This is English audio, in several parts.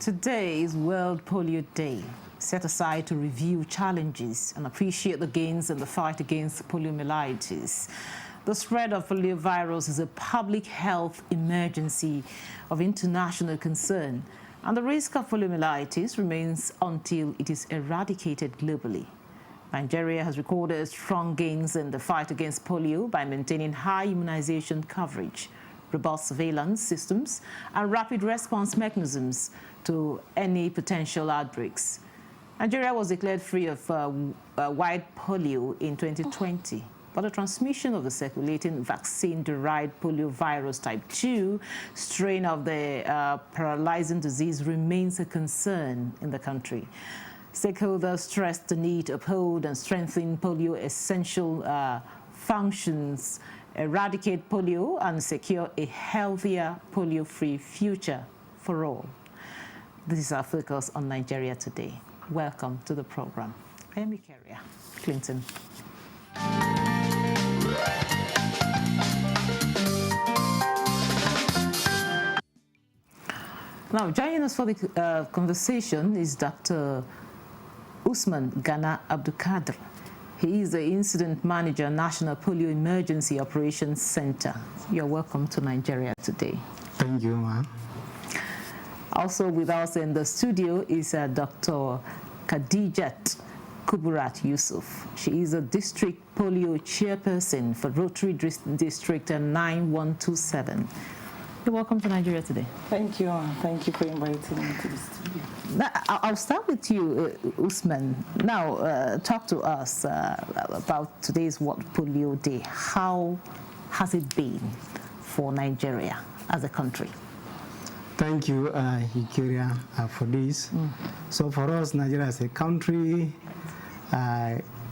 Today is World Polio Day, set aside to review challenges and appreciate the gains in the fight against poliomyelitis. The spread of poliovirus is a public health emergency of international concern, and the risk of poliomyelitis remains until it is eradicated globally. Nigeria has recorded strong gains in the fight against polio by maintaining high immunization coverage, robust surveillance systems, and rapid response mechanisms to any potential outbreaks. Nigeria was declared free of white polio in 2020, but the transmission of the circulating vaccine-derived poliovirus type 2 strain of the paralyzing disease remains a concern in the country. Stakeholders stressed the need to uphold and strengthen polio essential functions, eradicate polio, and secure a healthier polio-free future for all. This is our focus on Nigeria today. Welcome to the program. I am Ikaria Clinton. Now, joining us for the conversation is Dr. Usman Gana Abdulkadir. He is the Incident Manager, National Polio Emergency Operations Center. You're welcome to Nigeria today. Thank you, ma'am. Also with us in the studio is Dr. Khadijat Kuburat Yusuf. She is a District Polio Chairperson for Rotary District 9127. You're welcome to Nigeria today. Thank you. Thank you for inviting me to the studio. Now, I'll start with you, Usman. Now, talk to us about today's World Polio Day. How has it been for Nigeria as a country? Thank you, Ikaria, for this. So for us, Nigeria as a country,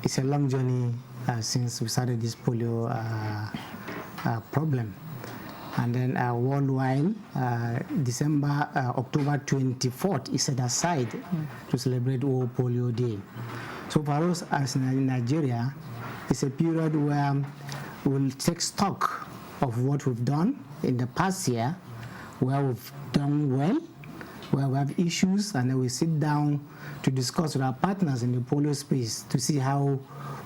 it's a long journey since we started this polio problem. And then worldwide, October 24th is set aside to celebrate World Polio Day. So for us as in Nigeria, it's a period where we'll take stock of what we've done in the past year, where we've done well, where we have issues, and then we sit down to discuss with our partners in the polio space to see how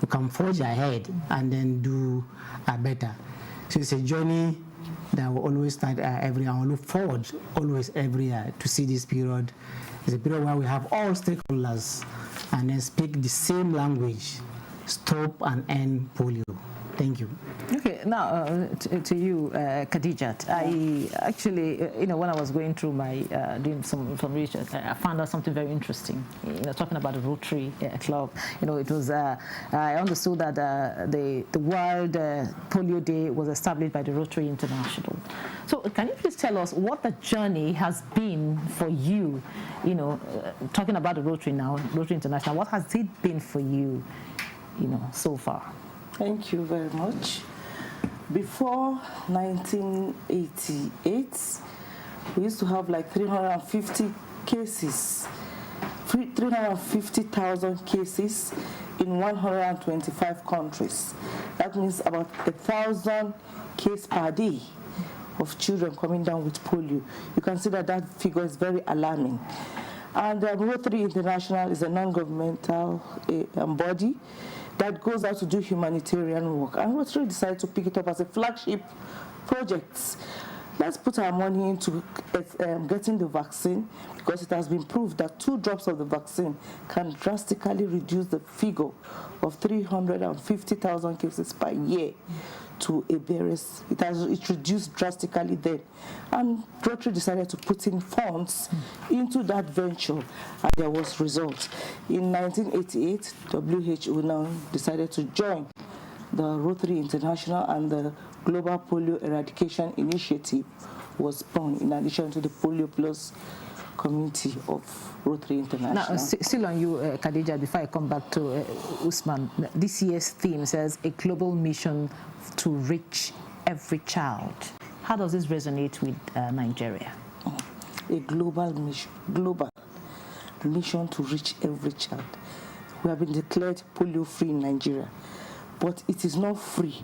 we can forge ahead and then do better. So it's a journey that will always start every year. I look forward always every year to see this period. It's a period where we have all stakeholders and then speak the same language, stop and end polio. Thank you. Okay, now to you, Khadijat. I actually, when I was going through my doing some research, I found out something very interesting. Talking about the Rotary Club. It was I understood that the World Polio Day was established by the Rotary International. So, can you please tell us what the journey has been for you? Talking about the Rotary now, Rotary International. What has it been for you? So far. Thank you very much. Before 1988, we used to have like 350 cases, 350,000 cases in 125 countries. That means about 1,000 cases per day of children coming down with polio. You can see that that figure is very alarming. And Rotary International is a non-governmental body that goes out to do humanitarian work. And Rotary decided to pick it up as a flagship project. Let's put our money into getting the vaccine, because it has been proved that 2 drops of the vaccine can drastically reduce the figure of 350,000 cases per year to a various, it reduced drastically then. And Rotary decided to put in funds into that venture, and there was results. In 1988, WHO now decided to join the Rotary International, and the Global Polio Eradication Initiative was born in addition to the Polio Plus community of Rotary International. Now, still on you, Khadija, before I come back to Usman, this year's theme says a global mission to reach every child. How does this resonate with Nigeria? A global mission to reach every child. We have been declared polio-free in Nigeria, but it is not free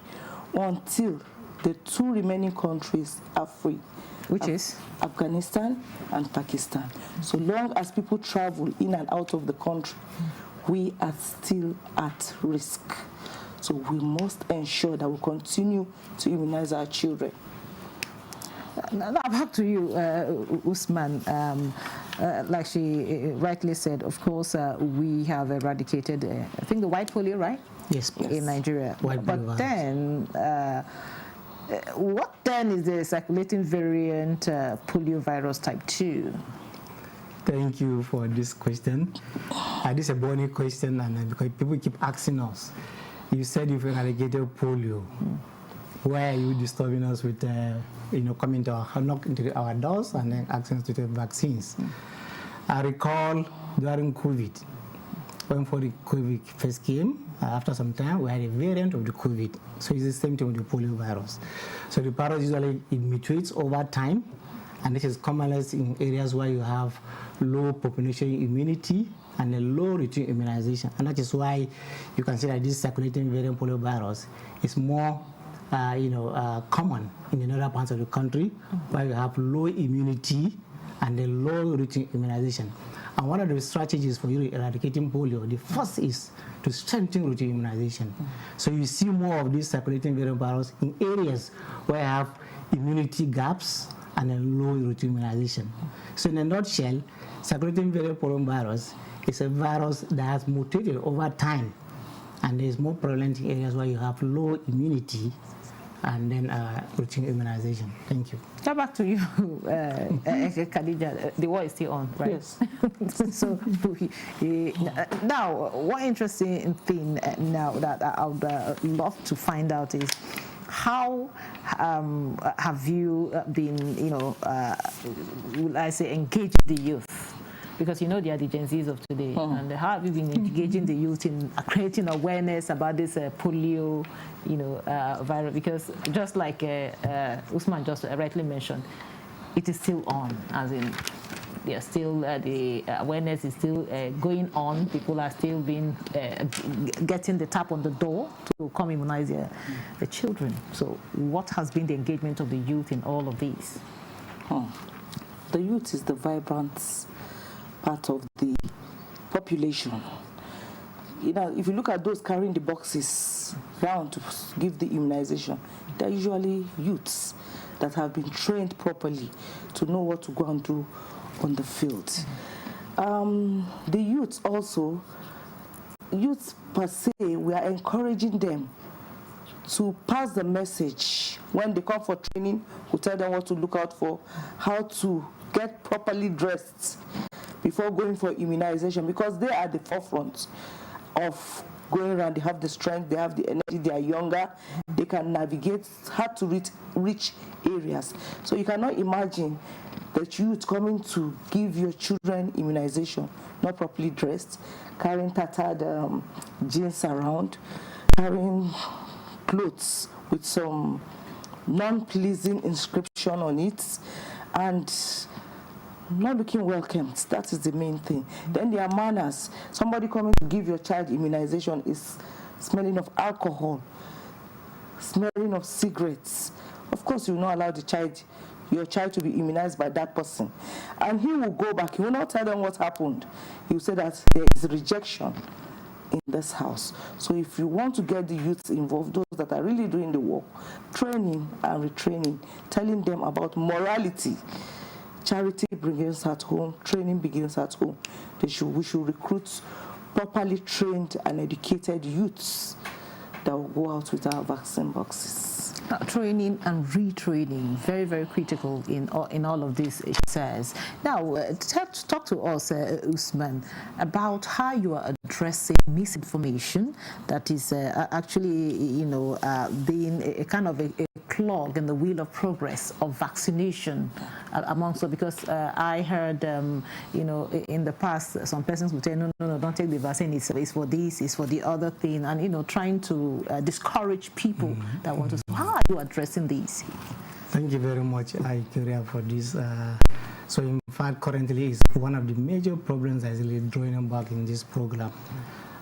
until the 2 remaining countries are free. Which is? Afghanistan and Pakistan. So long as people travel in and out of the country, we are still at risk. So we must ensure that we continue to immunize our children. Now back to you, Usman. Like she rightly said, of course, we have eradicated, I think, the white polio, right? Yes. In Nigeria. But then, what then is the circulating variant polio virus type 2? Thank you for this question. This is a burning question, and because people keep asking us. You said you've eradicated polio. Why are you disturbing us with, coming to knock into our doors and then asking us to take vaccines? I recall during COVID, when for the COVID first came, after some time, we had a variant of the COVID. So it's the same thing with the polio virus. So the virus usually it mutates over time, and this is commonest in areas where you have low population immunity and a low routine immunization. And that is why you can see that this circulating variant polio virus is more common in the other parts of the country where you have low immunity and a low routine immunization. And one of the strategies for you eradicating polio, the first is to strengthen routine immunization. So you see more of this circulating variant virus in areas where you have immunity gaps and a low routine immunization. So in a nutshell, circulating variant polio virus is a virus that has mutated over time and is more prevalent in areas where you have low immunity and then routine immunization. Thank you. Come back to you, Khadija. The war is still on, right? Yes. So now, one interesting thing now that I would love to find out is how have you been, will I say, engaged the youth? Because they are the Gen Zs of today. And how have you been engaging the youth in creating awareness about this polio, virus? Because just like Usman just rightly mentioned, it is still on, as in they are still, the awareness is still going on. People are still getting the tap on the door to come immunize the children. So what has been the engagement of the youth in all of these? The youth is the vibrant part of the population. If you look at those carrying the boxes round to give the immunization, they're usually youths that have been trained properly to know what to go and do on the field. The youths also, youths per se, we are encouraging them to pass the message. When they come for training, we tell them what to look out for, how to get properly dressed before going for immunization, because they are the forefront of going around. They have the strength, they have the energy, they are younger, they can navigate hard to reach areas. So you cannot imagine that youth coming to give your children immunization not properly dressed, carrying tattered jeans around, carrying clothes with some non-pleasing inscription on it, and not looking welcomed. That is the main thing. Then there are manners. Somebody coming to give your child immunization is smelling of alcohol, smelling of cigarettes. Of course, you will not allow your child to be immunized by that person. And he will go back. He will not tell them what happened. He will say that there is rejection in this house. So if you want to get the youths involved, those that are really doing the work, training and retraining, telling them about morality. Charity begins at home, training begins at home. We should recruit properly trained and educated youths that will go out with our vaccine boxes. Training and retraining, very, very critical in all of this, it says. Now, talk to us, Usman, about how you are addressing misinformation that is actually, being a kind of a clog in the wheel of progress of vaccination amongst us. Because I heard, in the past, some persons would say, no, don't take the vaccine, it's for this, it's for the other thing, and, trying to discourage people that want to. How are you addressing these? Thank you very much, Ikeria, for this. So in fact, currently, it's one of the major problems that is really drawing back in this program.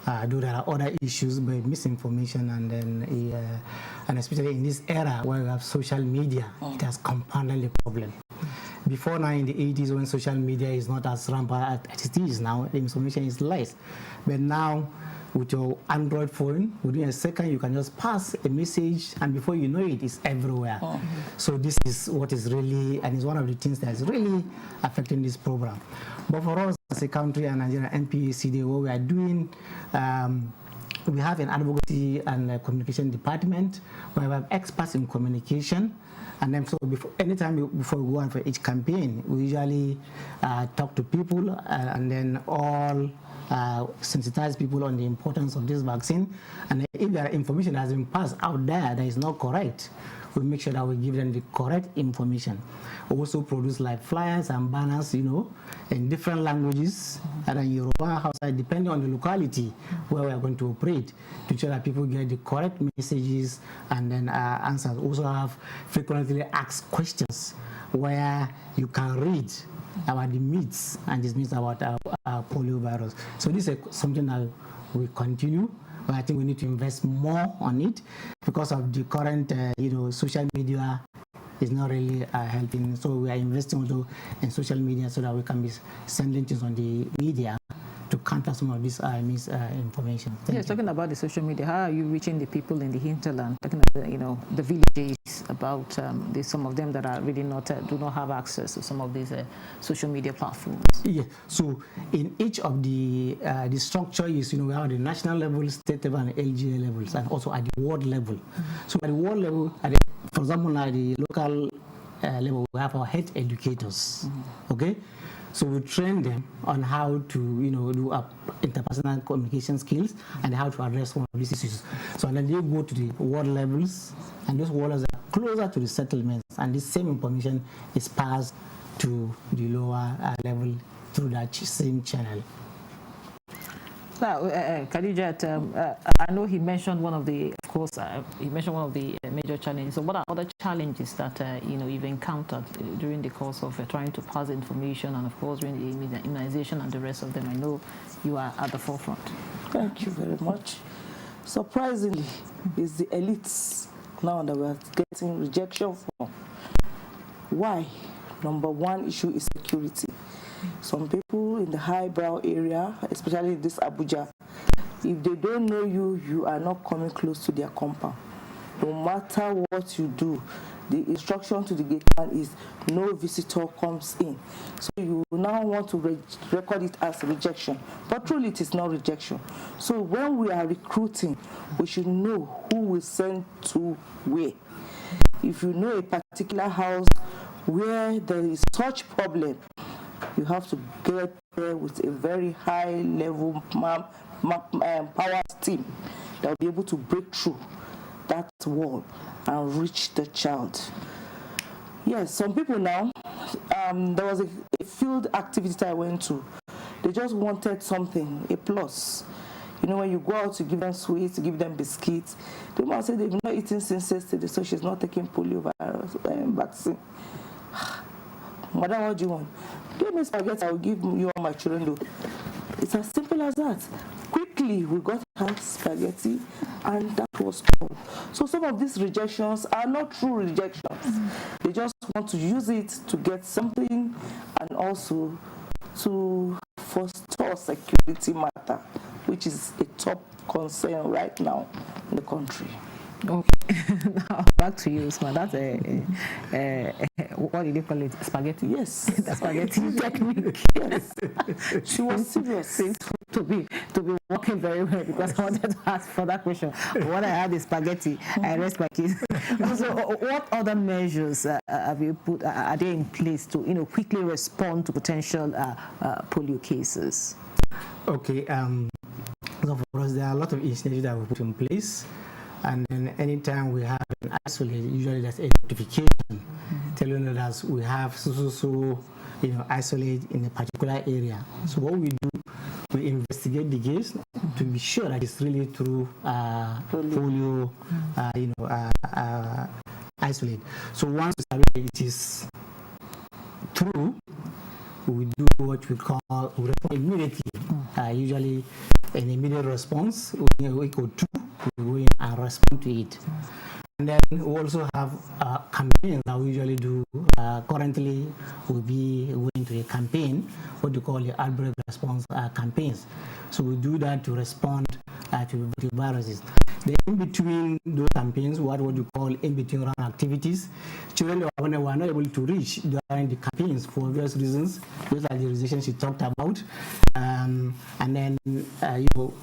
though there are other issues, but misinformation and especially in this era where we have social media, it has compounded the problem. Before now in the 80s, when social media is not as rampant as it is now, the information is less. But now, with your Android phone, within a second, you can just pass a message, and before you know it, it's everywhere. So this is what is really, and it's one of the things that is really affecting this program. But for us as a country and Nigeria NPACD, what we are doing, we have an advocacy and communication department where we have experts in communication. And then, so before we go on for each campaign, we usually talk to people and then all sensitize people on the importance of this vaccine. And if there are information that has been passed out there that is not correct, we make sure that we give them the correct information. We also produce like flyers and banners, in different languages, and in Yoruba, Hausa, depending on the locality where we are going to operate, to ensure that people get the correct messages and then answers. We also have frequently asked questions where you can read about the myths and these myths about polio virus. So this is something that we continue. But I think we need to invest more on it because of the current, social media is not really helping. So we are investing also in social media so that we can be sending things on the media to counter some of this misinformation. Yes, talking about the social media, how are you reaching the people in the hinterland? Talking about, the villages, about some of them that are really do not have access to some of these social media platforms. Yeah. So in each of the structure is, we have the national level, state level, and LGA levels, and also at the world level. So at the world level, for example, at the local level, we have our health educators. Okay. So we train them on how to, do interpersonal communication skills and how to address one of these issues. So and then they go to the world levels, and those world levels are closer to the settlements, and this same information is passed to the lower level through that same channel. Now, Khadijat, I know he mentioned one of the, major challenges. So what are other challenges that, you've encountered during the course of trying to pass information and, of course, during the immunization and the rest of them? I know you are at the forefront. Thank you very much. Surprisingly, it's the elites now that we are getting rejection from. Why? Number one issue is security. Some people in the highbrow area, especially in this Abuja, if they don't know you, you are not coming close to their compound. No matter what you do, the instruction to the gateman is no visitor comes in. So you now want to record it as rejection, but truly it is not rejection. So when we are recruiting, we should know who we send to where. If you know a particular house where there is such problem, you have to get there with a very high level power team that will be able to break through that wall and reach the child. Yes, some people now, there was a field activity that I went to. They just wanted something, a plus. When you go out to give them sweets, to give them biscuits, they might say they've not eaten since yesterday, so she's not taking polio virus vaccine. Madam, what do you want? Give me spaghetti, I will give you all my children though. It's as simple as that. Quickly, we got her spaghetti, and that was all. So some of these rejections are not true rejections. They just want to use it to get something and also to forestall security matter, which is a top concern right now in the country. Okay, now back to you, Usman. That's what did you call it? Spaghetti? Yes. The spaghetti technique. Yes. She was serious. Seems to be working very well, because I wanted to ask for that question. When I had the spaghetti, I rest my case. So what other measures have you put, are there in place to quickly respond to potential polio cases? Okay, so for us, there are a lot of initiatives that we put in place. And then anytime we have an isolate, usually there's a notification telling us we have isolate in a particular area. So what we do, we investigate the case to be sure that it's really through polio, isolate. So once it is true, we do what we call, we respond immediately, usually an immediate response. Within a week or two, we go in and respond to it. And then we also have campaigns that we usually do. Currently, we'll be going to a campaign, what we call the outbreak response campaigns. So we do that to respond to viruses. Then in between those campaigns, what you call in between run activities, children were not able to reach during the campaigns for various reasons. Those are the reasons she talked about. And then,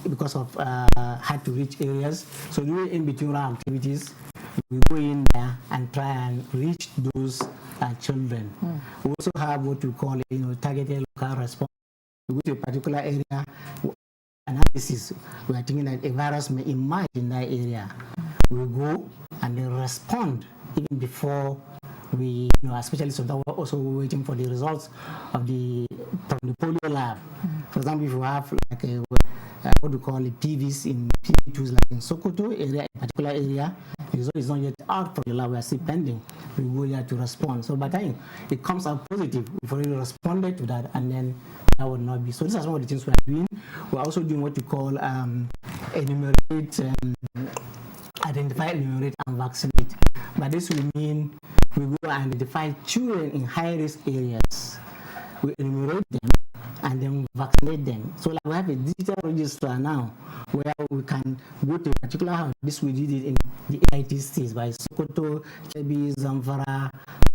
because of hard to reach areas. So during in between run activities, we go in there and try and reach those children. We also have what we call, targeted local response. We go to a particular area, analysis, we are thinking that a virus may emerge in that area. We go and then respond even before we, especially sometimes we're also waiting for the results of from the polio lab. For example, if you have like what we call it PVs in PV2s, like in Sokoto area, a particular area, the result is not yet out from the lab, we are still pending. We go there to respond. So by the time it comes out positive, we've already responded to that, and then that would not be. So these are some of the things we are doing. We're also doing what we call enumerate, identify, enumerate, and vaccinate. But this will mean we go and identify children in high-risk areas. We enumerate them and then vaccinate them. So like we have a digital register now where we can go to a particular house. This we did it in the AIT states by Sokoto, Kebbi, Zamfara,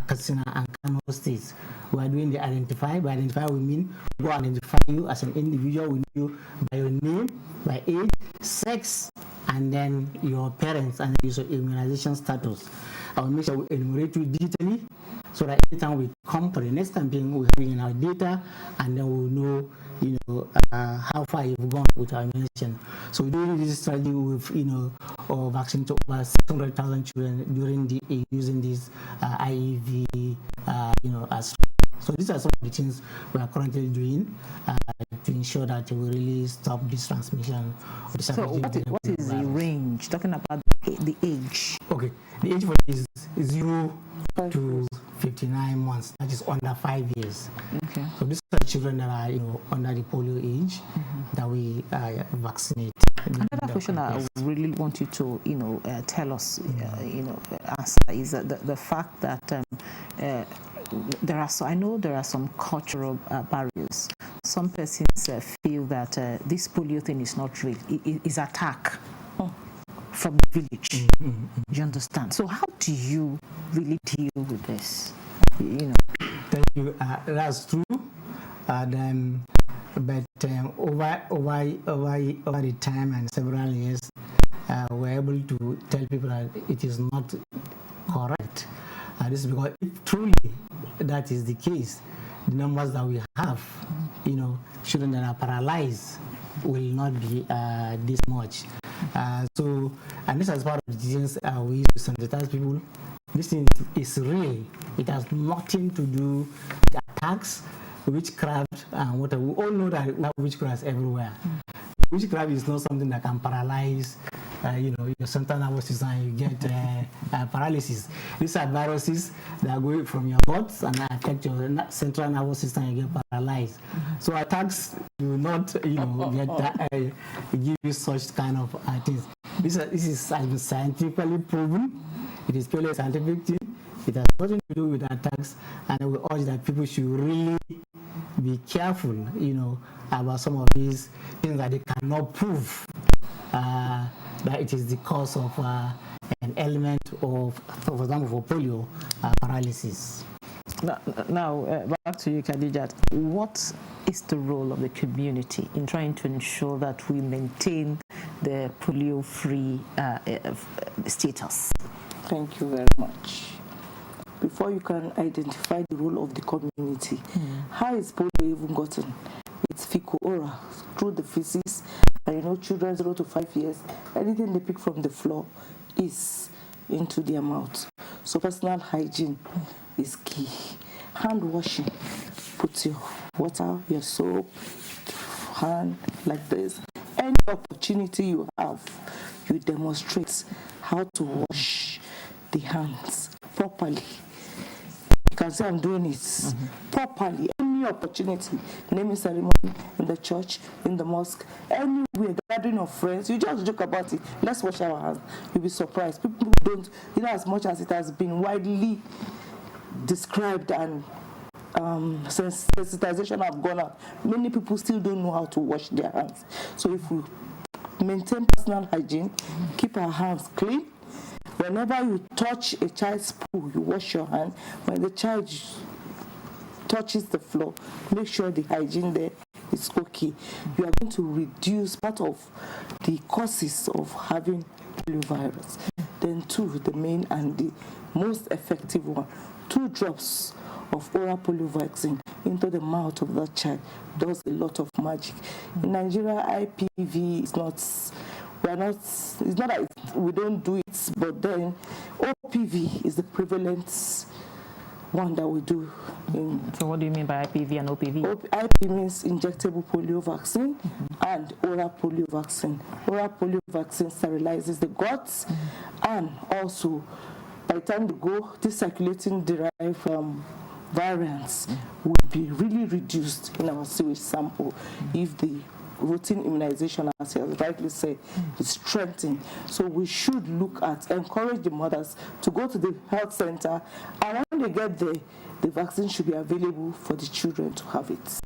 Katsina, and Kano states. We are doing the identify. By identify, we mean we go identify you as an individual. We know you by your name, by age, sex, and then your parents and your immunization status. I will make sure we enumerate you digitally so that every time we come for the next campaign, we have in our data, and then we'll know, how far you've gone with our immunization. So we're doing this strategy with, vaccine to over 600,000 children during using this IEV, as. So these are some of the things we are currently doing to ensure that we really stop this transmission. So what is the range? Talking about the age. Okay, the age for this is 0 to 59 months. That is under 5 years. Okay. So these are children that are under the polio age that we vaccinate. Another question I really want you to tell us answer is the fact that I know there are some cultural barriers. Some persons feel that this polio thing is not real. It is attack from the village. You understand? So how do you really deal with this? Thank you. That's true. But over the time and several years, we're able to tell people that it is not correct. This is because if truly that is the case, the numbers that we have, children that are paralyzed will not be this much. And this is part of the things we use to sensitize people. This thing is real. It has nothing to do with attacks, witchcraft, and whatever. We all know that we have witchcraft everywhere. Witchcraft is not something that can paralyze your central nervous system, you get paralysis. These are viruses that go from your guts and affect your central nervous system, you get paralyzed. So attacks do not, give you such kind of things. This is has been scientifically proven. It is purely scientific thing. It has nothing to do with attacks, and we urge that people should really be careful, about some of these things that they cannot prove that it is the cause of an element of, for example, for polio paralysis. Now, back to you, Khadijat. What is the role of the community in trying to ensure that we maintain the polio-free status? Thank you very much. Before you can identify the role of the community, how is polio even gotten? It's fecal-oral, through the feces, and children 0 to 5 years, anything they pick from the floor is into their mouth. So personal hygiene is key. Hand washing, put your water, your soap, hand like this. Any opportunity you have, you demonstrate how to wash the hands properly. You can say I'm doing it properly. Any any opportunity, naming ceremony in the church, in the mosque, anywhere, gathering of friends, you just joke about it. Let's wash our hands. You'll be surprised. People don't, as much as it has been widely described and sensitization have gone out, many people still don't know how to wash their hands. So if we maintain personal hygiene, keep our hands clean, whenever you touch a child's poo, you wash your hand. When the child touches the floor, make sure the hygiene there is okay. You are going to reduce part of the causes of having poliovirus. Then two, the main and the most effective one, 2 drops of oral polio vaccine into the mouth of that child does a lot of magic. In Nigeria, IPV is not, it's not that we don't do it, but then OPV is the prevalent one that we do. So what do you mean by IPV and OPV? IP means injectable polio vaccine and oral polio vaccine. Oral polio vaccine sterilizes the guts, and also by the time they go, this circulating derived variants will be really reduced in our sewage sample if the routine immunization, as you rightly said, is strengthened. So we should look at, encourage the mothers to go to the health center, and when they get there, the vaccine should be available for the children to have it.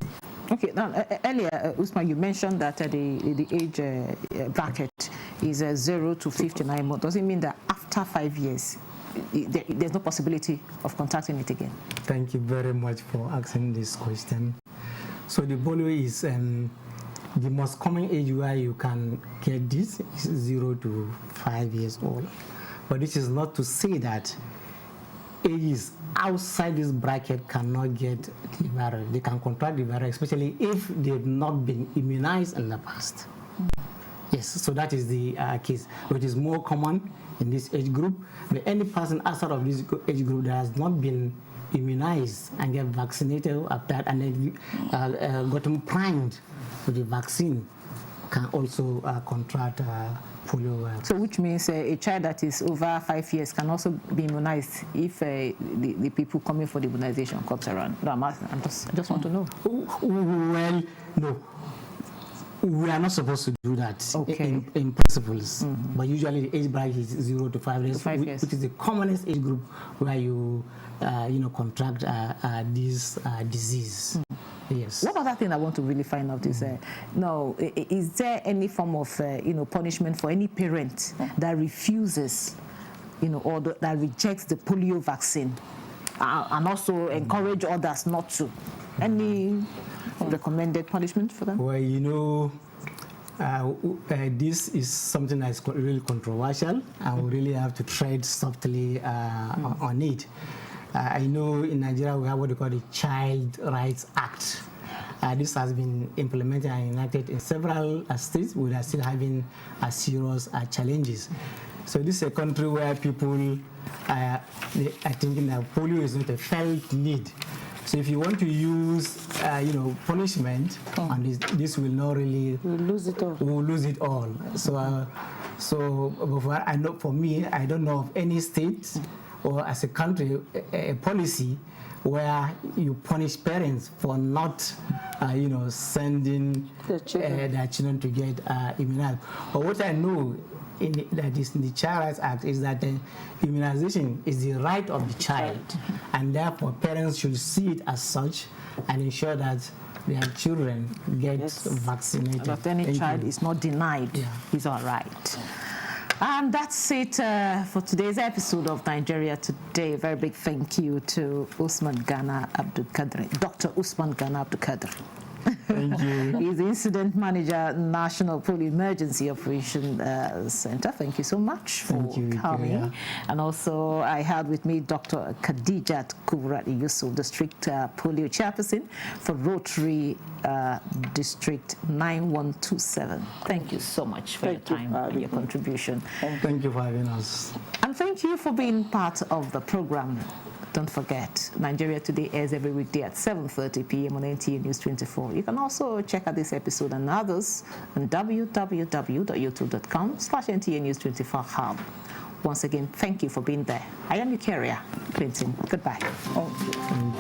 Okay, now earlier, Usman, you mentioned that the age bracket is 0 to 59 months. Does it mean that after 5 years, there's no possibility of contracting it again? Thank you very much for asking this question. So the polio is the most common age where you can get this is 0 to 5 years old. But this is not to say that ages outside this bracket cannot get the virus. They can contract the virus, especially if they've not been immunized in the past. Yes, so that is the case, which is more common in this age group. But any person outside of this age group that has not been immunized and get vaccinated after that, and then gotten primed with the vaccine, can also contract polio virus. So which means a child that is over 5 years can also be immunized if the people coming for the immunization comes around? No, I just want to know. Well, no. We are not supposed to do that in principles, but usually the age bracket is 0 to 5 years, which is the commonest age group where you contract this disease. Yes. One other thing I want to really find out is, is there any form of punishment for any parent that refuses, or that rejects the polio vaccine, and also encourage others not to? Any recommended punishment for them? Well, this is something that's really controversial, and we really have to tread softly on it. I know in Nigeria we have what we call the Child Rights Act. This has been implemented and enacted in several states. We are still having serious challenges. So this is a country where people are thinking that polio is not a felt need. So if you want to use, punishment, and this will not really. We'll lose it all. We'll lose it all. So before I know, for me, I don't know of any state or as a country a policy where you punish parents for not, sending their children to get immunized. But what I know that is in the Child Rights Act is that immunization is the right of the child, and therefore parents should see it as such and ensure that their children get vaccinated. That any child is not denied is all right. And that's it for today's episode of Nigeria Today. A very big thank you to Usman Gana Abdul Kadri, Dr. Usman Gana Abdul Kadri. Thank you. He's the Incident Manager, National Polio Emergency Operation Center. Thank you so much for coming. Yeah. And also, I had with me Dr. Khadijat Kubrati Yusuf, District Polio Chairperson for Rotary District 9127. Thank you so much for your time and your contribution. Thank you for having us. And thank you for being part of the program. Don't forget, Nigeria Today airs every weekday at 7:30 p.m. on NTA News 24. You can also check out this episode and others on www.youtube.com/NTA News 24 Hub. Once again, thank you for being there. I am your carrier, Clinton. Goodbye.